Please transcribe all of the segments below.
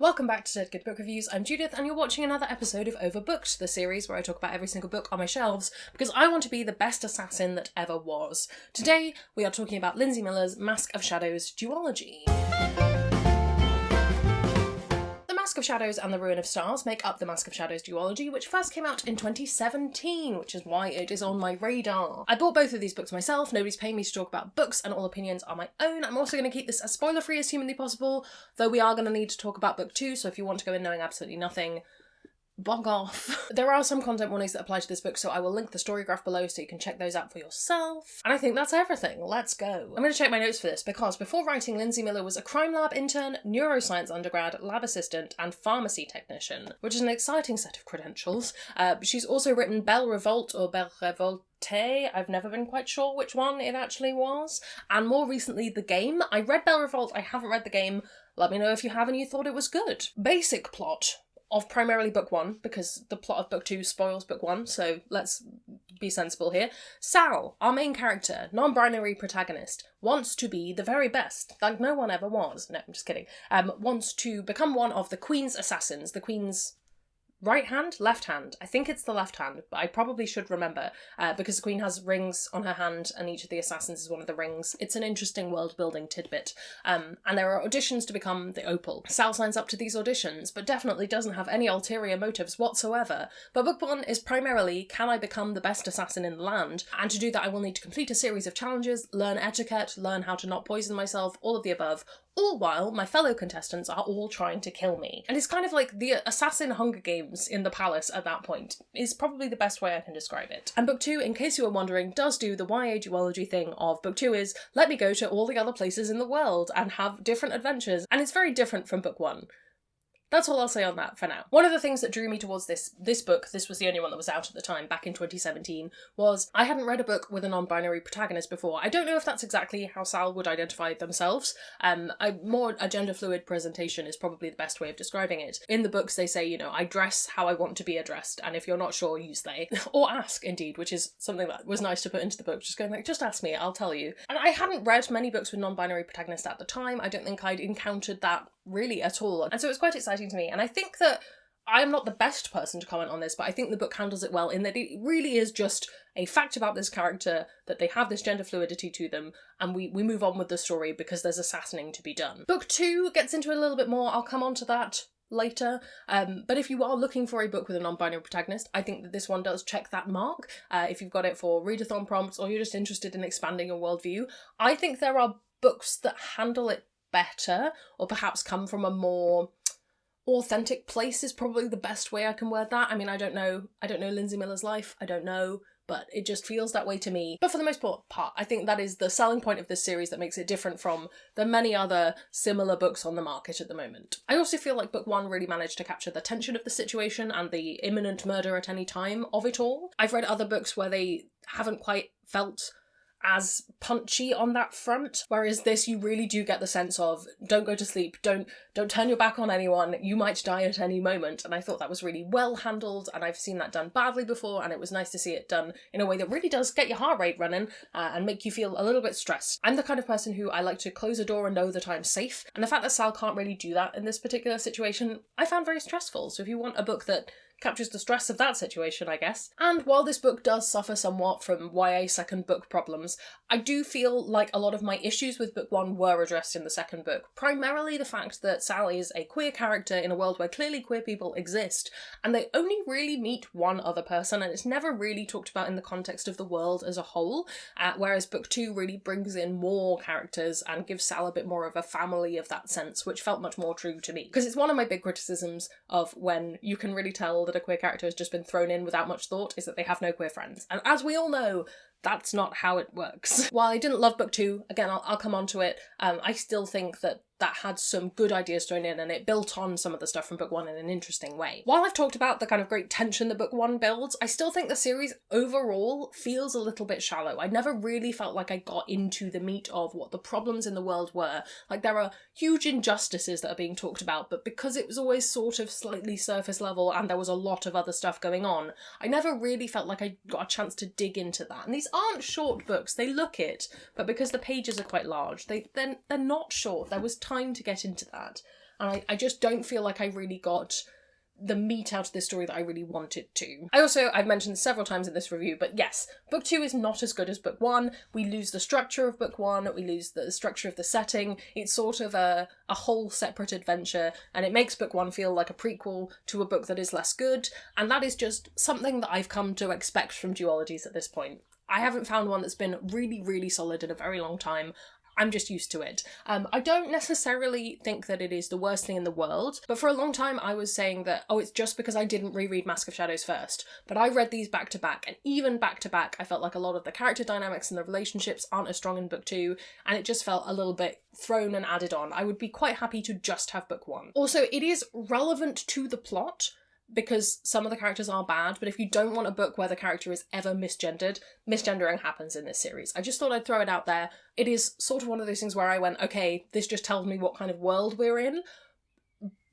Welcome back to Dead Good Book Reviews. I'm Judith and you're watching another episode of Overbooked, the series where I talk about every single book on my shelves because I want to be the best assassin that ever was. Today we are talking about Linsey Miller's Mask of Shadows Duology. The Mask of Shadows and the Ruin of Stars make up the Mask of Shadows Duology, which first came out in 2017, which is why it is on my radar. I bought both of these books myself, nobody's paying me to talk about books, and all opinions are my own. I'm also going to keep this as spoiler-free as humanly possible, though we are going to need to talk about book 2, so if you want to go in knowing absolutely nothing, bog off. There are some content warnings that apply to this book, so I will link the story graph below so you can check those out for yourself. And I think that's everything. Let's go. I'm going to check my notes for this because before writing, Linsey Miller was a crime lab intern, neuroscience undergrad, lab assistant, and pharmacy technician, which is an exciting set of credentials. She's also written Belle Revolte or Belle Revolte. I've never been quite sure which one it actually was. And more recently, The Game. I read Belle Revolte, I haven't read The Game. Let me know if you have and you thought it was good. Basic plot of primarily book 1, because the plot of book 2 spoils book 1, so let's be sensible here. Sal, our main character, non-binary protagonist, wants to be the very best, like no one ever was. No, I'm just kidding. Wants to become one of the Queen's assassins, the Queen's right hand? Left hand. I think it's the left hand, but I probably should remember, because the Queen has rings on her hand and each of the assassins is one of the rings. It's an interesting world-building tidbit. And there are auditions to become the Opal. Sal signs up to these auditions, but definitely doesn't have any ulterior motives whatsoever. But book 1 is primarily, can I become the best assassin in the land? And to do that I will need to complete a series of challenges, learn etiquette, learn how to not poison myself, all of the above, all while my fellow contestants are all trying to kill me. And it's kind of like the assassin Hunger Games in the palace at that point, is probably the best way I can describe it. And book 2, in case you were wondering, does do the YA duology thing of book 2 is, let me go to all the other places in the world and have different adventures, and it's very different from book 1. That's all I'll say on that for now. One of the things that drew me towards this book, this was the only one that was out at the time, back in 2017, was I hadn't read a book with a non-binary protagonist before. I don't know if that's exactly how Sal would identify themselves. A gender-fluid presentation is probably the best way of describing it. In the books they say, you know, I dress how I want to be addressed, and if you're not sure, use they. Or ask, indeed, which is something that was nice to put into the book, just going like, just ask me, I'll tell you. And I hadn't read many books with non-binary protagonists at the time. I don't think I'd encountered that really at all. And so it was quite exciting to me. And I think that I'm not the best person to comment on this, but I think the book handles it well in that it really is just a fact about this character, that they have this gender fluidity to them, and we move on with the story because there's assassinating to be done. Book 2 gets into it a little bit more. I'll come on to that later. But if you are looking for a book with a non-binary protagonist, I think that this one does check that mark. If you've got it for readathon prompts or you're just interested in expanding your worldview, I think there are books that handle it better, or perhaps come from a more authentic place is probably the best way I can word that. I mean, I don't know Linsey Miller's life, I don't know, but it just feels that way to me. But for the most part, I think that is the selling point of this series that makes it different from the many other similar books on the market at the moment. I also feel like book 1 really managed to capture the tension of the situation and the imminent murder at any time of it all. I've read other books where they haven't quite felt as punchy on that front, whereas this you really do get the sense of don't go to sleep, don't turn your back on anyone, you might die at any moment. And I thought that was really well handled, and I've seen that done badly before, and it was nice to see it done in a way that really does get your heart rate running and make you feel a little bit stressed. I'm the kind of person who I like to close a door and know that I'm safe, and the fact that Sal can't really do that in this particular situation I found very stressful. So if you want a book that captures the stress of that situation, I guess. And while this book does suffer somewhat from YA second book problems, I do feel like a lot of my issues with book 1 were addressed in the second book. Primarily the fact that Sal is a queer character in a world where clearly queer people exist, and they only really meet one other person, and it's never really talked about in the context of the world as a whole, whereas book 2 really brings in more characters and gives Sal a bit more of a family of that sense, which felt much more true to me. Because it's one of my big criticisms of when you can really tell that a queer character has just been thrown in without much thought, is that they have no queer friends. And as we all know, that's not how it works. While I didn't love book 2, again, I'll come on to it, I still think that had some good ideas thrown in, and it built on some of the stuff from book 1 in an interesting way. While I've talked about the kind of great tension that book 1 builds, I still think the series overall feels a little bit shallow. I never really felt like I got into the meat of what the problems in the world were. Like, there are huge injustices that are being talked about, but because it was always sort of slightly surface level and there was a lot of other stuff going on, I never really felt like I got a chance to dig into that. And these aren't short books, they look it, but because the pages are quite large, they're not short. There was time to get into that. and I just don't feel like I really got the meat out of this story that I really wanted to. I've mentioned this several times in this review, but yes, book 2 is not as good as book 1. We lose the structure of book 1, we lose the structure of the setting. It's sort of a whole separate adventure, and it makes book 1 feel like a prequel to a book that is less good, and that is just something that I've come to expect from duologies at this point. I haven't found one that's been really, really solid in a very long time. I'm just used to it. I don't necessarily think that it is the worst thing in the world, but for a long time I was saying that, oh, it's just because I didn't reread Mask of Shadows first. But I read these back to back, and even back to back, I felt like a lot of the character dynamics and the relationships aren't as strong in book 2, and it just felt a little bit thrown and added on. I would be quite happy to just have book 1. Also, it is relevant to the plot, because some of the characters are bad, but if you don't want a book where the character is ever misgendered, misgendering happens in this series. I just thought I'd throw it out there. It is sort of one of those things where I went, okay, this just tells me what kind of world we're in,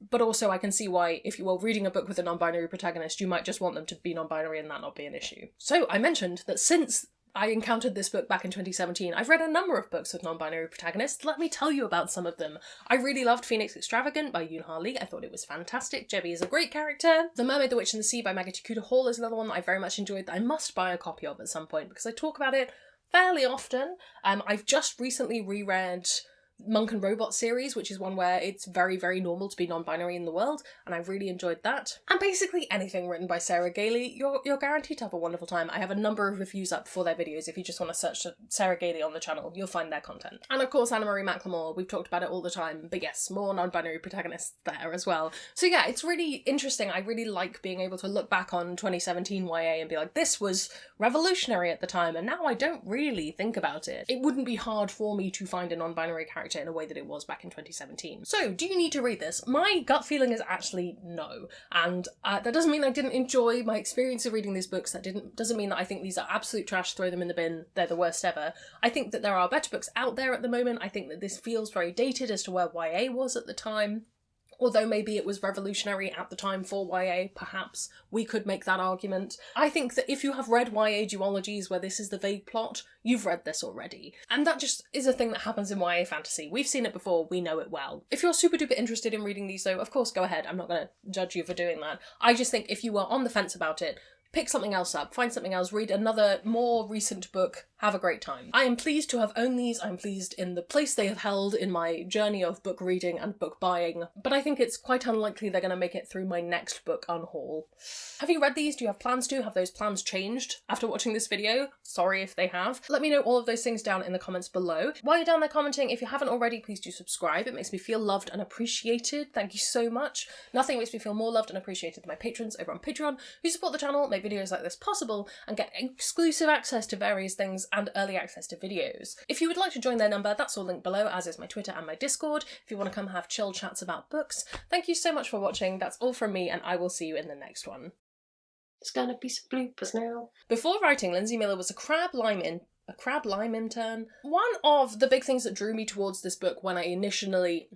but also I can see why if you were reading a book with a non-binary protagonist, you might just want them to be non-binary and that not be an issue. So I mentioned that since I encountered this book back in 2017. I've read a number of books with non-binary protagonists. Let me tell you about some of them. I really loved Phoenix Extravagant by Yoon Ha Lee. I thought it was fantastic. Jebi is a great character. The Mermaid, the Witch and the Sea by Maggie Takuta Hall is another one that I very much enjoyed that I must buy a copy of at some point because I talk about it fairly often. I've just recently reread Monk and Robot series, which is one where it's very, very normal to be non-binary in the world, and I really enjoyed that. And basically anything written by Sarah Gailey, you're guaranteed to have a wonderful time. I have a number of reviews up for their videos. If you just want to search Sarah Gailey on the channel, you'll find their content. And of course Anna Marie McLemore, we've talked about it all the time, but yes, more non-binary protagonists there as well. So yeah, it's really interesting. I really like being able to look back on 2017 YA and be like, this was revolutionary at the time, and now I don't really think about it. It wouldn't be hard for me to find a non-binary character in a way that it was back in 2017. So, do you need to read this? My gut feeling is actually no. And that doesn't mean I didn't enjoy my experience of reading these books. Doesn't mean that I think these are absolute trash, throw them in the bin, they're the worst ever. I think that there are better books out there at the moment. I think that this feels very dated as to where YA was at the time. Although maybe it was revolutionary at the time for YA, perhaps we could make that argument. I think that if you have read YA duologies where this is the vague plot, you've read this already. And that just is a thing that happens in YA fantasy. We've seen it before, we know it well. If you're super duper interested in reading these though, of course go ahead, I'm not going to judge you for doing that. I just think if you were on the fence about it, pick something else up, find something else, read another more recent book, have a great time. I am pleased to have owned these, I'm pleased in the place they have held in my journey of book reading and book buying, but I think it's quite unlikely they're going to make it through my next book unhaul. Have you read these? Do you have plans to? Have those plans changed after watching this video? Sorry if they have. Let me know all of those things down in the comments below. While you're down there commenting, if you haven't already, please do subscribe. It makes me feel loved and appreciated. Thank you so much. Nothing makes me feel more loved and appreciated than my patrons over on Patreon, who support the channel, make videos like this possible, and get exclusive access to various things and early access to videos. If you would like to join their number, that's all linked below, as is my Twitter and my Discord, if you want to come have chill chats about books. Thank you so much for watching, that's all from me, and I will see you in the next one. It's gonna be some bloopers now. Before writing, Linsey Miller was a crab lime intern. One of the big things that drew me towards this book when I initially